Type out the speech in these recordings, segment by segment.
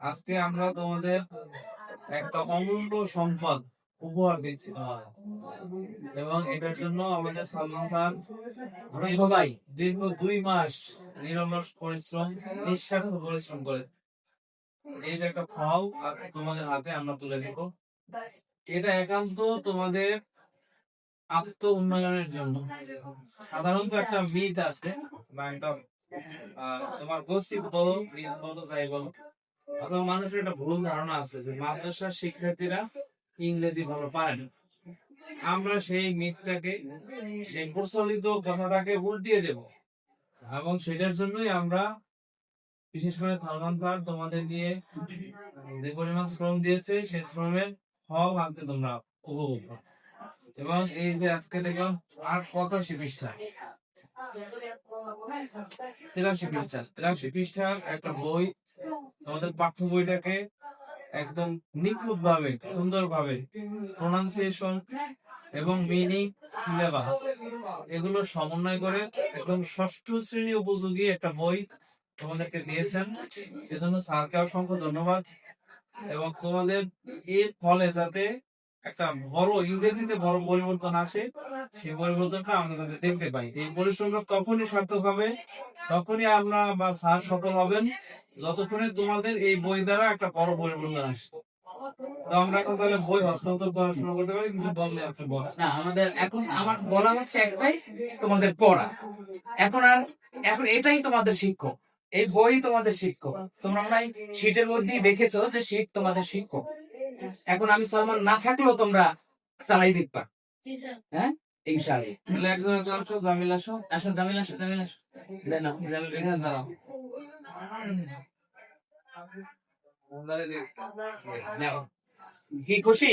আজকে আমরা তোমাদের একটা অমূল্য সম্পদ উপহার দিচ্ছি এবং এটার জন্য আমাদের সালমান স্যার দীর্ঘ 2 মাস নিরলস পরিশ্রম, নিঃস্বার্থ পরিশ্রম করে এই যে একটা ফল তোমাদের হাতে আমরা তুলে দেব। এটা একান্ত তোমাদের আত্ম উন্নয়নের জন্য। সাধারণত একটা মিথ আছে বা একটা তোমার গসিপ বলো, মিথ বলো, যাই বলো, অথবা মানুষের একটা ভুল ধারণা আছে যে মাদ্রাসার শিক্ষার্থীরা ইংরেজি ভালো পারে না। আমরা সেই মিথটাকে, সেই প্রচলিত কথাটাকে উল্টিয়ে দেব এবং সেটার জন্যই আমরা বিশেষ করে সালমান খান তোমাদের নিয়ে যে পরিমাণ শ্রম দিয়েছে সেই শ্রমের ফল আনতে তোমরা উপভোগ করো। এবং এই যে আজকে দেখলাম 85 পৃষ্ঠা, 83 পৃষ্ঠার একটা বই, আমাদের পাঠ্য বইটাকে একদম নিখুঁত ভাবে, সুন্দর ভাবে প্রোনাউন্সিয়েশন এবং মিনিং, সিলেবাস এগুলো সমন্বয় করে একদম 6ষ্ঠ শ্রেণী উপযোগী একটা বই তোমাদেরকে দিয়েছেন। এজন্য স্যারকে অসংখ্য ধন্যবাদ। এবং তোমাদের এর ফলে যাতে একটা বড় ইংরেজিতে বড় পরিবর্তন আসে, সেই পরিবর্তনটা আমরা যাতে দেখতে পাই। এই পরিশ্রমটা তখনই সার্থক হবে, তখনই আমরা বা স্যার সফল হবেন, যতক্ষণে তোমাদের এই বই দ্বারা একটা বড় পরিবর্তন আসে। তো আমরা এখন তাহলে বই হস্তান্তর করা শুরু করতে পারি। কিছু বললে আপনি বলেন। না, আমাদের এখন আমার বলা হচ্ছে একটাই, তোমাদের পড়া। এখন এটাই তোমাদের শিক্ষক, এই বই তোমাদের শিক্ষক। তোমরা মনে হয় শীটের মধ্যেই দেখেছো যে শীত তোমাদের শিক্ষক। এখন আমি সালমান না থাকলেও তোমরা চালাই দিবা। হ্যাঁ, ইনশাআল্লাহ। তাহলে একজন আসো, জামিল আসো, আসো জামিল, আসো জামিল, আসো। না, জামিল এখানে দাঁড়াও। নাও। কি খুশি?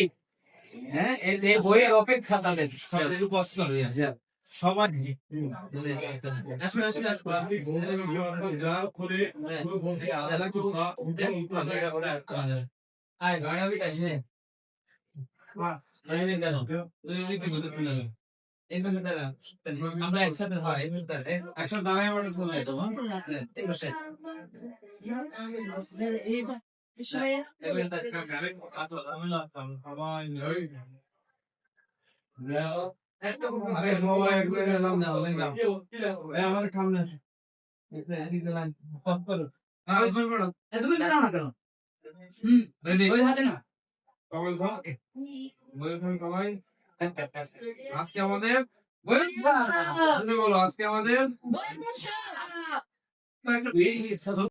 হ্যাঁ, এই যে বইয়ের অপেক্ষা তাদের সবাই আসলে আসলে আমরা একসাথে হয় একসাথে দাঁড়ায় মানে চলে তোমার আমার সামনে তুমি দাঁড়াও না কেন? ওই হাতে না। আজকে আমাদের বলো, আজকে আমাদের